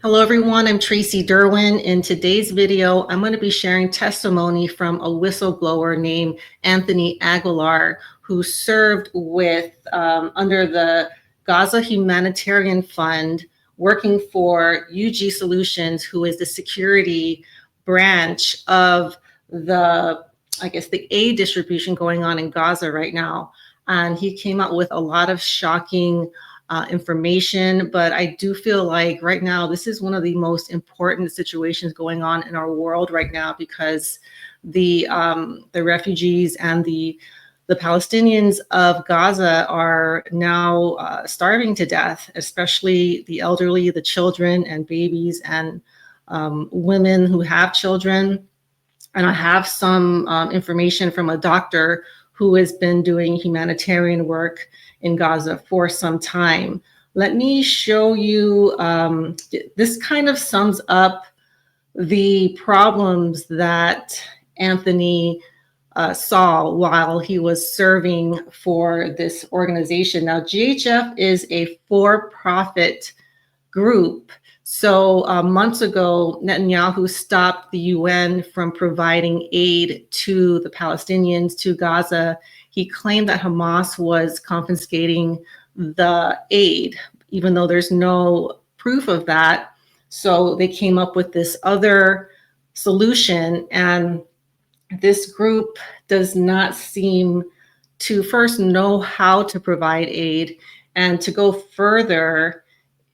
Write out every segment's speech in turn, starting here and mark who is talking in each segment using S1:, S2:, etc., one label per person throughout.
S1: Hello everyone, I'm Tracy Derwin. In today's video, I'm going to be sharing testimony from a whistleblower named Anthony Aguillar, who served with under the Gaza Humanitarian Fund, working for UG Solutions, who is the security branch of the aid distribution going on in Gaza right now. And he came out with a lot of shocking information, but I do feel like right now this is one of the most important situations going on in our world right now, because the refugees and the Palestinians of Gaza are now starving to death, especially the elderly, the children and babies, and women who have children. And I have some information from a doctor who has been doing humanitarian work in Gaza for some time. Let me show you, this kind of sums up the problems that Anthony saw while he was serving for this organization. Now, GHF is a for-profit group. So months ago, Netanyahu stopped the UN from providing aid to the Palestinians, to Gaza. He claimed that Hamas was confiscating the aid, even though there's no proof of that. So they came up with this other solution, and this group does not seem to first know how to provide aid, and to go further,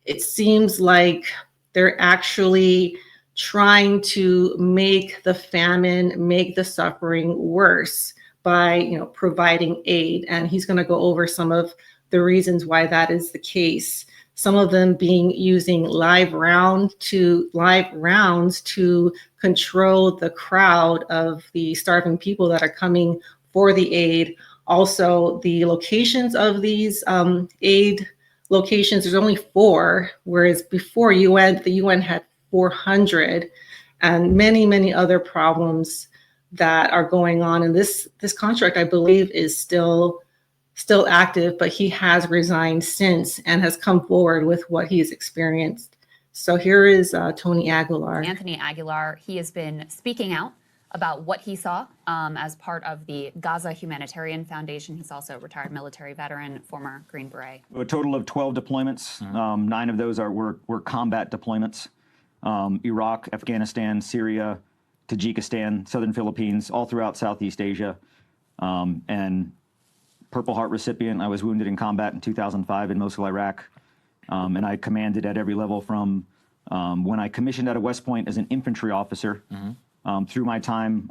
S1: it seems like they're actually trying to make the famine, make the suffering worse by, providing aid. And he's going to go over some of the reasons why that is the case. Some of them being using live rounds to control the crowd of the starving people that are coming for the aid. Also, the locations of these aid locations, there's only 4, whereas before the UN had 400, and many other problems that are going on. And this contract, I believe, is still active, but he has resigned since and has come forward with what he's experienced. So here is Tony Aguillar.
S2: Anthony Aguillar, he has been speaking out about what he saw as part of the Gaza Humanitarian Foundation. He's also a retired military veteran, former Green Beret.
S3: A total of 12 deployments. 9 of those were combat deployments. Iraq, Afghanistan, Syria, Tajikistan, Southern Philippines, all throughout Southeast Asia. And Purple Heart recipient. I was wounded in combat in 2005 in Mosul, Iraq. And I commanded at every level from when I commissioned out of West Point as an infantry officer, through my time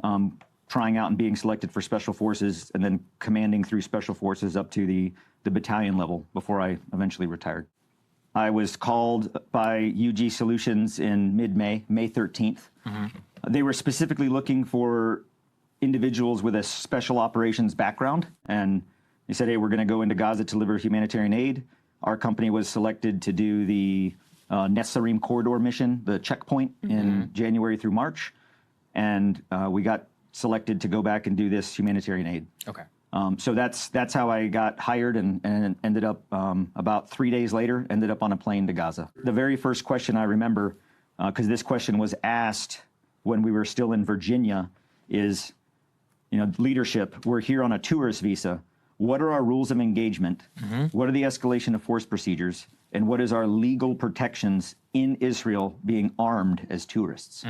S3: trying out and being selected for Special Forces, and then commanding through Special Forces up to the battalion level before I eventually retired. I was called by UG Solutions in mid-May, May 13th. They were specifically looking for individuals with a special operations background, and they said, hey, we're going to go into Gaza to deliver humanitarian aid. Our company was selected to do the Netzarim corridor mission, the checkpoint, in January through March. And we got selected to go back and do this humanitarian aid.
S4: Okay.
S3: So that's how I got hired, and ended up about 3 days later, ended up on a plane to Gaza. The very first question I remember, because this question was asked when we were still in Virginia, is, leadership, we're here on a tourist visa. What are our rules of engagement? What are the escalation of force procedures? And what is our legal protections in Israel being armed as tourists?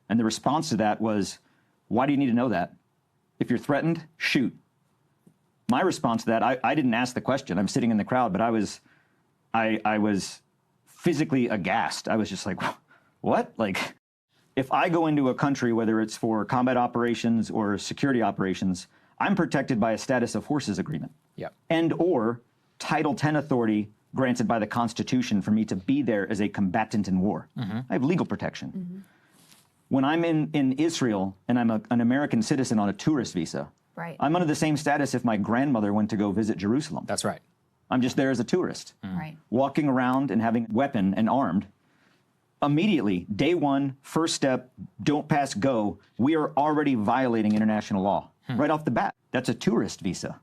S3: And the response to that was, why do you need to know that? If you're threatened, shoot. My response to that, I didn't ask the question. I'm sitting in the crowd, but I was physically aghast. I was just like, what? Like, if I go into a country, whether it's for combat operations or security operations, I'm protected by a status of forces agreement. And or Title 10 authority granted by the Constitution for me to be there as a combatant in war. I have legal protection. When I'm in Israel and I'm an American citizen on a tourist visa, I'm under the same status if my grandmother went to go visit Jerusalem.
S4: That's right.
S3: I'm just there as a tourist, walking around and having a weapon and armed. Immediately, day one, first step, don't pass go, we are already violating international law right off the bat. That's a tourist visa. And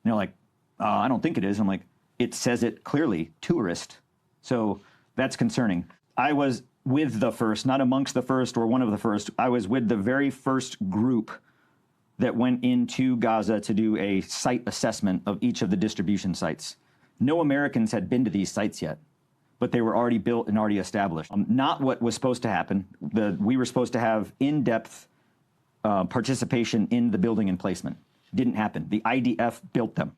S3: they're like, I don't think it is. I'm like, it says it clearly, tourist. So that's concerning. I was with the first, not amongst the first or one of the first. I was with the very first group that went into Gaza to do a site assessment of each of the distribution sites. No Americans had been to these sites yet, but they were already built and already established. Not what was supposed to happen. We were supposed to have in-depth participation in the building and placement. Didn't happen. The IDF built them.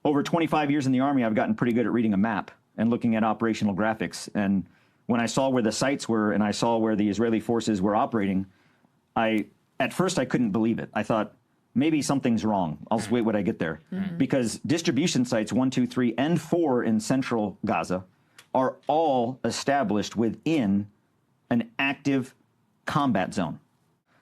S3: Over 25 years in the Army, I've gotten pretty good at reading a map and looking at operational graphics. And when I saw where the sites were and I saw where the Israeli forces were operating, at first I couldn't believe it. I thought, maybe something's wrong. I'll just wait when I get there. Because distribution sites 1, 2, 3, and 4 in central Gaza are all established within an active combat zone.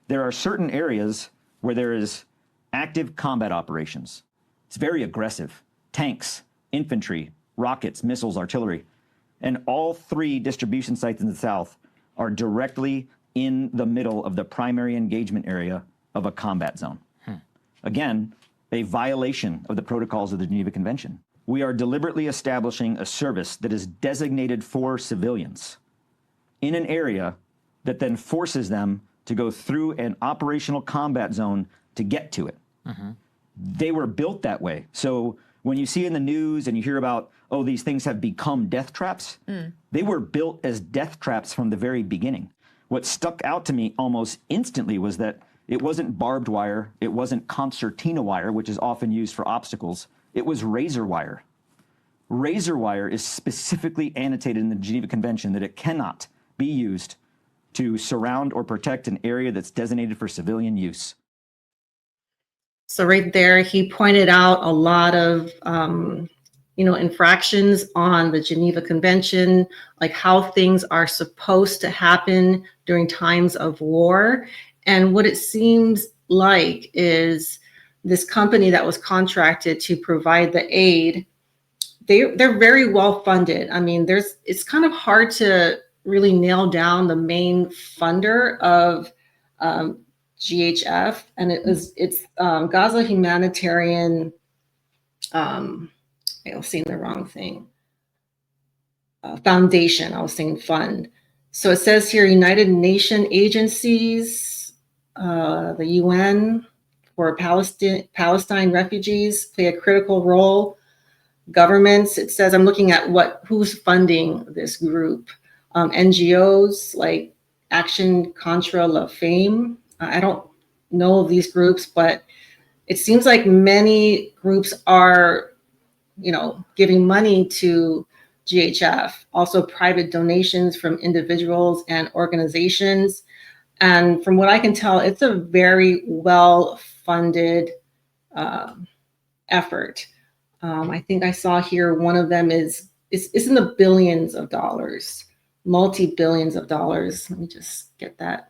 S3: There are certain areas where there is active combat operations. It's very aggressive. Tanks, infantry, rockets, missiles, artillery. And all 3 distribution sites in the south are directly in the middle of the primary engagement area of a combat zone. Again, a violation of the protocols of the Geneva Convention. We are deliberately establishing a service that is designated for civilians in an area that then forces them to go through an operational combat zone to get to it. They were built that way. So when you see in the news and you hear about, oh, these things have become death traps, they were built as death traps from the very beginning. What stuck out to me almost instantly was that it wasn't barbed wire, it wasn't concertina wire, which is often used for obstacles, it was razor wire. Razor wire is specifically annotated in the Geneva Convention that it cannot be used to surround or protect an area that's designated for civilian use.
S1: So right there, he pointed out a lot of, infractions on the Geneva Convention, like how things are supposed to happen during times of war. And what it seems like is this company that was contracted to provide the aid, they're very well funded. I mean, it's kind of hard to really nail down the main funder of GHF, and it's Gaza Humanitarian. I was saying the wrong thing. Foundation. I was saying fund. So it says here, United Nations agencies, the UN for Palestine refugees play a critical role. Governments. It says I'm looking at who's funding this group. NGOs like Action Contra La Fame. I don't know these groups, but it seems like many groups are, giving money to GHF, also private donations from individuals and organizations. And from what I can tell, it's a very well-funded effort. I think I saw here one of them is in the billions of dollars, multi-billions of dollars. Let me just get that.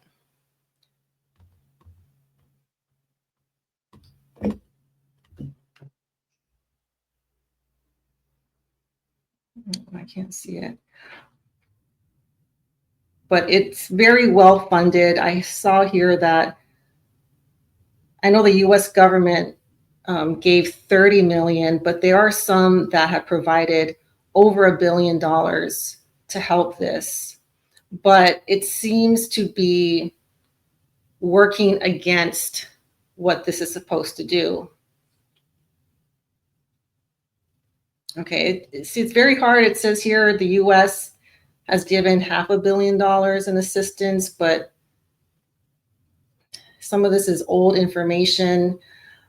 S1: I can't see it. But it's very well funded. I saw here that I know the US government gave 30 million, but there are some that have provided over $1 billion to help this. But it seems to be working against what this is supposed to do. Okay, it's very hard. It says here the US has given $500 million in assistance, but some of this is old information.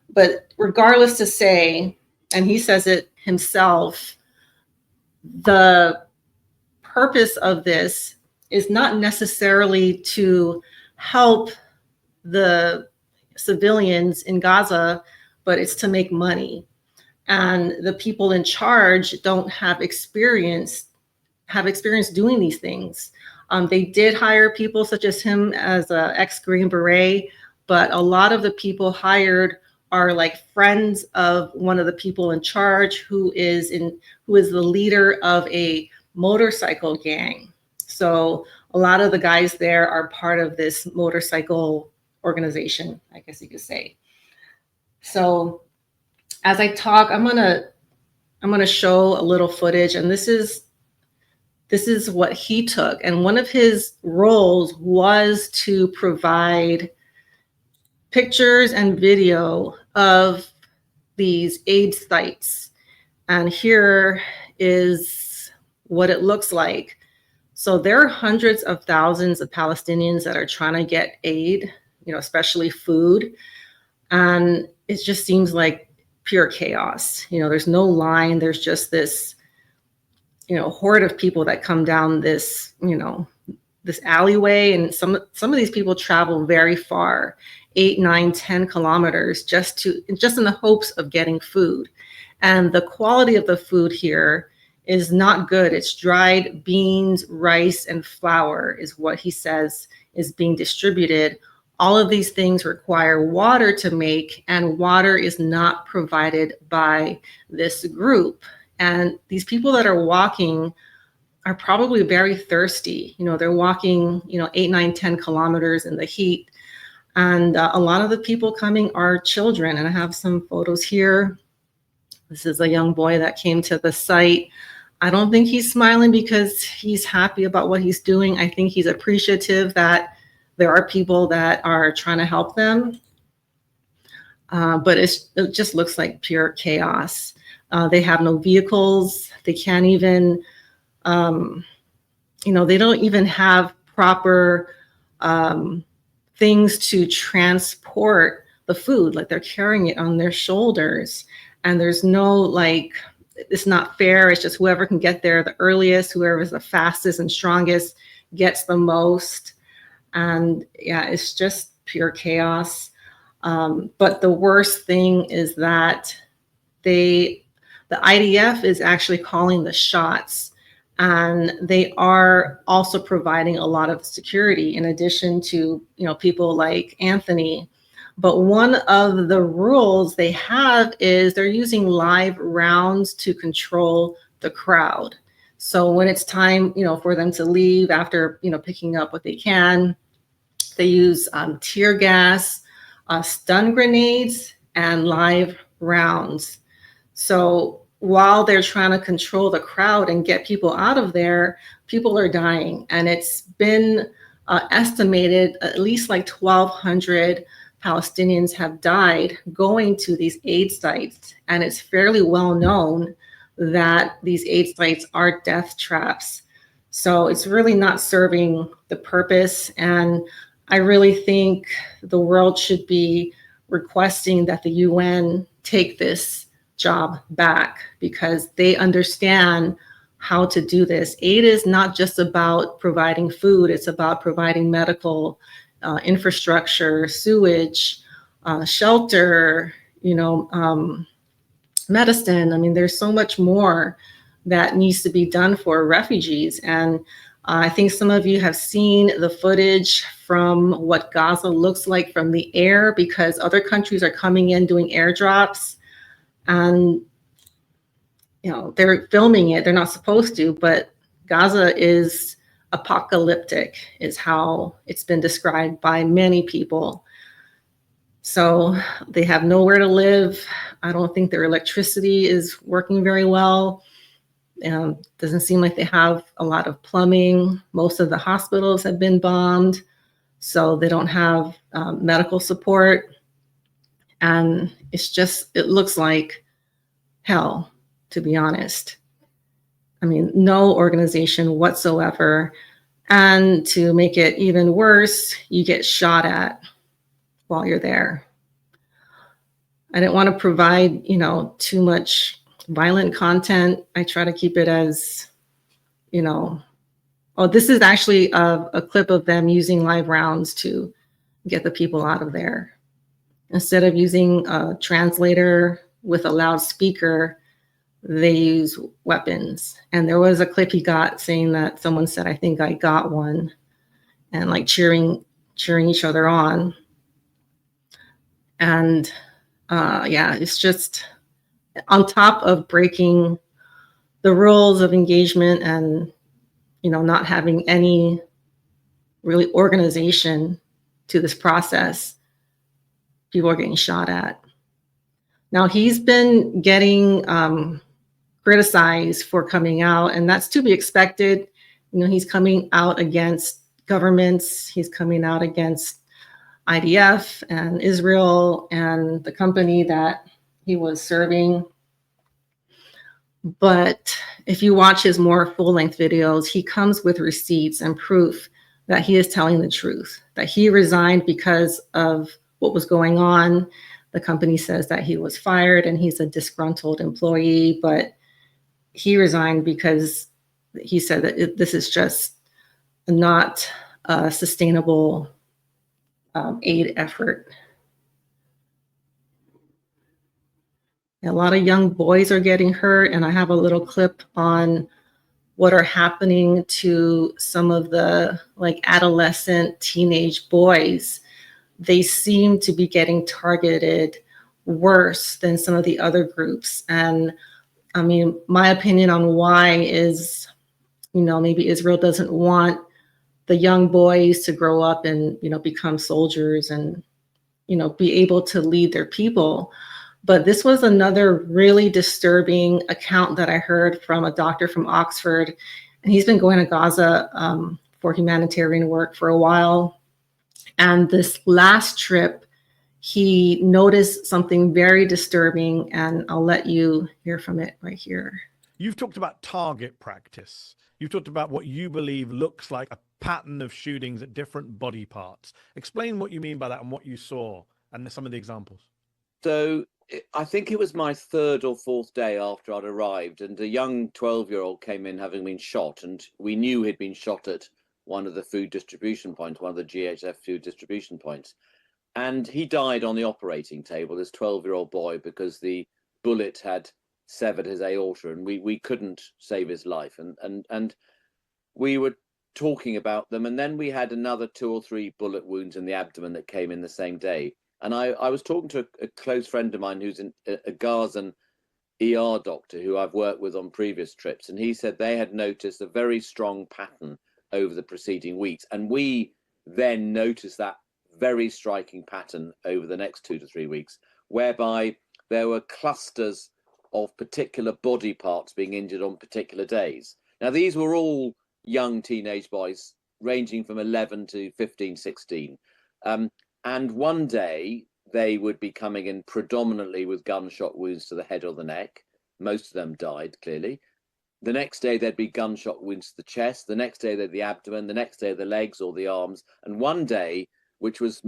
S1: But regardless to say, and he says it himself, the purpose of this is not necessarily to help the civilians in Gaza, but it's to make money. And the people in charge don't have experience doing these things. They did hire people such as him as an ex-Green Beret, but a lot of the people hired are like friends of one of the people in charge who is the leader of a motorcycle gang. So a lot of the guys there are part of this motorcycle organization, I guess you could say. So as I talk, I'm gonna show a little footage, and this is this is what he took. And one of his roles was to provide pictures and video of these aid sites. And here is what it looks like. So there are hundreds of thousands of Palestinians that are trying to get aid, especially food. And it just seems like pure chaos. There's no line. There's just this, horde of people that come down this, this alleyway. And some of these people travel very far, 8, 9, 10 kilometers just in the hopes of getting food. And the quality of the food here is not good. It's dried beans, rice, and flour is what he says is being distributed. All of these things require water to make, and water is not provided by this group. And these people that are walking are probably very thirsty. They're walking, 8, 9, 10 kilometers in the heat. And a lot of the people coming are children. And I have some photos here. This is a young boy that came to the site. I don't think he's smiling because he's happy about what he's doing. I think he's appreciative that there are people that are trying to help them. But it just looks like pure chaos. They have no vehicles. They can't even, they don't even have proper things to transport the food. Like they're carrying it on their shoulders. And there's no it's not fair. It's just whoever can get there the earliest, whoever is the fastest and strongest gets the most. And yeah, it's just pure chaos. But the worst thing is that the IDF is actually calling the shots, and they are also providing a lot of security in addition to, people like Anthony. But one of the rules they have is they're using live rounds to control the crowd. So when it's time, for them to leave after, picking up what they can, they use tear gas, stun grenades, and live rounds. So while they're trying to control the crowd and get people out of there, people are dying. And it's been estimated at least 1,200 Palestinians have died going to these aid sites. And it's fairly well known that these aid sites are death traps. So it's really not serving the purpose. And I really think the world should be requesting that the UN take this job back, because they understand how to do this. Aid is not just about providing food. It's about providing medical infrastructure, sewage, shelter, medicine. I mean, there's so much more that needs to be done for refugees. And I think some of you have seen the footage from what Gaza looks like from the air, because other countries are coming in doing airdrops, and they're filming it. They're not supposed to, but Gaza is apocalyptic, is how it's been described by many people. So they have nowhere to live. I don't think their electricity is working very well. Doesn't seem like they have a lot of plumbing. Most of the hospitals have been bombed, so they don't have medical support. And it looks like hell, to be honest. I mean, no organization whatsoever. And to make it even worse, you get shot at while you're there. I didn't want to provide, too much violent content. I try to keep it as, this is actually a clip of them using live rounds to get the people out of there. Instead of using a translator with a loudspeaker, they use weapons. And there was a clip he got saying that someone said, "I think I got one," and cheering each other on. And it's just on top of breaking the rules of engagement and, not having any really organization to this process, people are getting shot at. Now, he's been getting criticized for coming out, and that's to be expected. He's coming out against governments. He's coming out against IDF and Israel and the company that he was serving. But if you watch his more full-length videos, he comes with receipts and proof that he is telling the truth, that he resigned because of what was going on. The company says that he was fired and he's a disgruntled employee, but he resigned because he said that this is just not a sustainable aid effort. A lot of young boys are getting hurt, and I have a little clip on what are happening to some of the adolescent teenage boys. They seem to be getting targeted worse than some of the other groups. And I mean, my opinion on why is, maybe Israel doesn't want the young boys to grow up and, become soldiers and, be able to lead their people. But this was another really disturbing account that I heard from a doctor from Oxford. And he's been going to Gaza for humanitarian work for a while. And this last trip, he noticed something very disturbing, and I'll let you hear from it right here.
S4: You've talked about target practice. You've talked about what you believe looks like a pattern of shootings at different body parts. Explain what you mean by that and what you saw and some of the examples.
S5: So I think it was my third or fourth day after I'd arrived, and a young 12-year-old came in having been shot, and we knew he'd been shot at one of the food distribution points, one of the GHF food distribution points. And he died on the operating table, this 12-year-old boy, because the bullet had severed his aorta, and we couldn't save his life. And we were talking about them, and then we had another 2 or 3 bullet wounds in the abdomen that came in the same day. And I was talking to a close friend of mine who's a Gazan ER doctor who I've worked with on previous trips, and he said they had noticed a very strong pattern over the preceding weeks. And we then noticed that very striking pattern over the next 2 to 3 weeks, whereby there were clusters of particular body parts being injured on particular days. Now, these were all young teenage boys ranging from 11 to 15, 16. And one day they would be coming in predominantly with gunshot wounds to the head or the neck. Most of them died, clearly. The next day there'd be gunshot wounds to the chest. The next day they'd the abdomen. The next day the legs or the arms. And one day, which was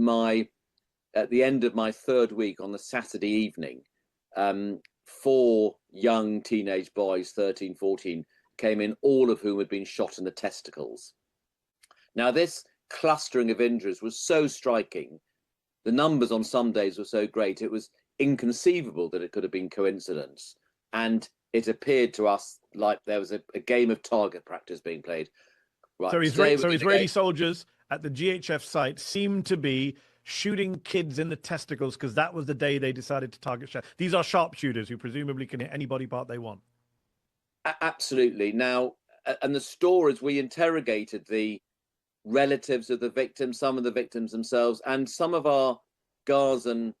S5: at the end of my third week on the Saturday evening, 4 young teenage boys, 13, 14, came in, all of whom had been shot in the testicles. Now, this clustering of injuries was so striking. The numbers on some days were so great, it was inconceivable that it could have been coincidence. And it appeared to us like there was a game of target practice being played. Right.
S4: So Israeli soldiers at the GHF site seemed to be shooting kids in the testicles because that was the day they decided to target. These are sharpshooters who presumably can hit any body part they want.
S5: Absolutely. Now, and the stories, we interrogated the relatives of the victims, some of the victims themselves, and some of our Gazan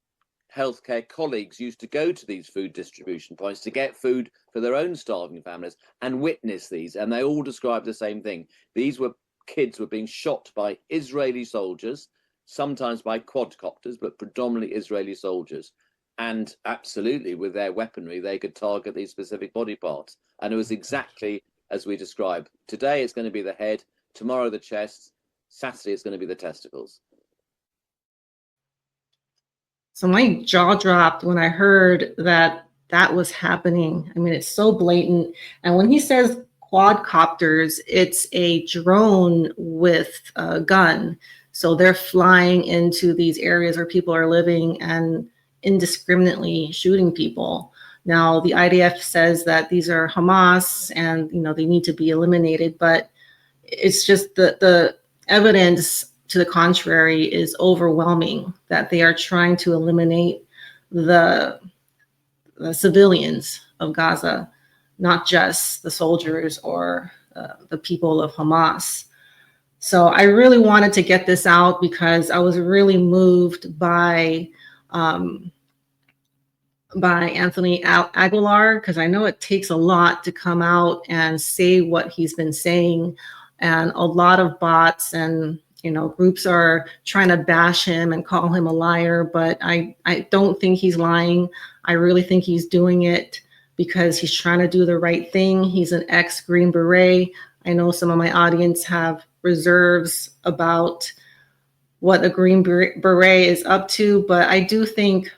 S5: healthcare colleagues used to go to these food distribution points to get food for their own starving families and witness these, and they all described the same thing. These were kids were being shot by Israeli soldiers, sometimes by quadcopters, but predominantly Israeli soldiers. And absolutely, with their weaponry, they could target these specific body parts. And it was exactly as we described. Today, it's going to be the head. Tomorrow, the chest. Saturday, it's going to be the testicles.
S1: So my jaw dropped when I heard that was happening. I mean, it's so blatant. And when he says quadcopters, it's a drone with a gun. So they're flying into these areas where people are living and indiscriminately shooting people. Now, the IDF says that these are Hamas and, they need to be eliminated, but it's just the evidence to the contrary is overwhelming, that they are trying to eliminate the civilians of Gaza, not just the soldiers or the people of Hamas. So I really wanted to get this out because I was really moved by Anthony Aguillar, because I know it takes a lot to come out and say what he's been saying and a lot of bots and groups are trying to bash him and call him a liar, but I don't think he's lying. I really think he's doing it because he's trying to do the right thing. He's an ex-Green Beret. I know some of my audience have reserves about what a Green Beret is up to, but I do think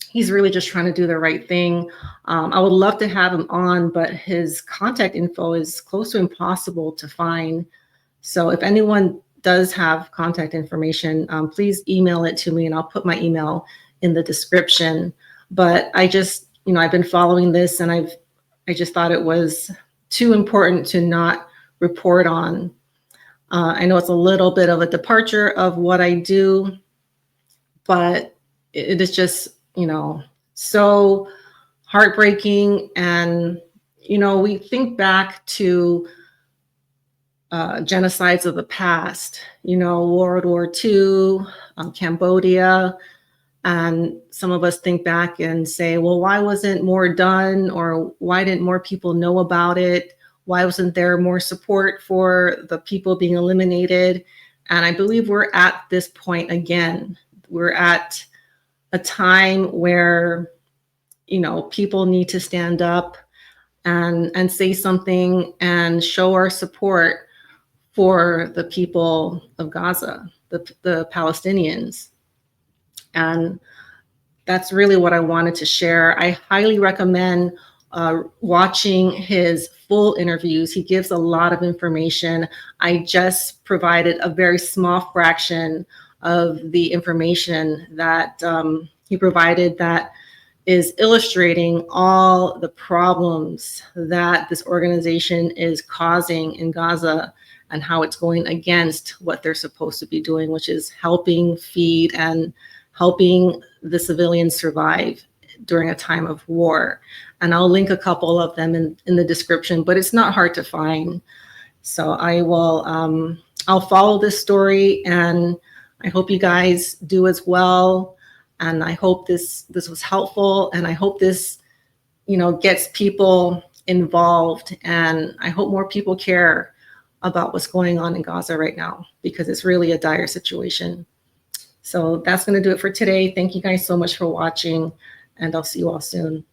S1: he's really just trying to do the right thing. I would love to have him on, but his contact info is close to impossible to find. So if anyone does have contact information, please email it to me and I'll put my email in the description. But I just, I've been following this and I just thought it was too important to not report on. I know it's a little bit of a departure of what I do, but it is just, so heartbreaking. And, we think back to genocides of the past, World War II, Cambodia. And some of us think back and say, well, why wasn't more done? Or why didn't more people know about it? Why wasn't there more support for the people being eliminated? And I believe we're at this point again. We're at a time where, people need to stand up and say something and show our support for the people of Gaza, the Palestinians. And that's really what I wanted to share. I highly recommend watching his full interviews. He gives a lot of information. I just provided a very small fraction of the information that he provided that is illustrating all the problems that this organization is causing in Gaza and how it's going against what they're supposed to be doing, which is helping feed and helping the civilians survive during a time of war. And I'll link a couple of them in the description, but it's not hard to find. So I will, I'll follow this story and I hope you guys do as well. And I hope this was helpful, and I hope this, gets people involved, and I hope more people care about what's going on in Gaza right now, because it's really a dire situation. So that's going to do it for today. Thank you guys so much for watching, and I'll see you all soon.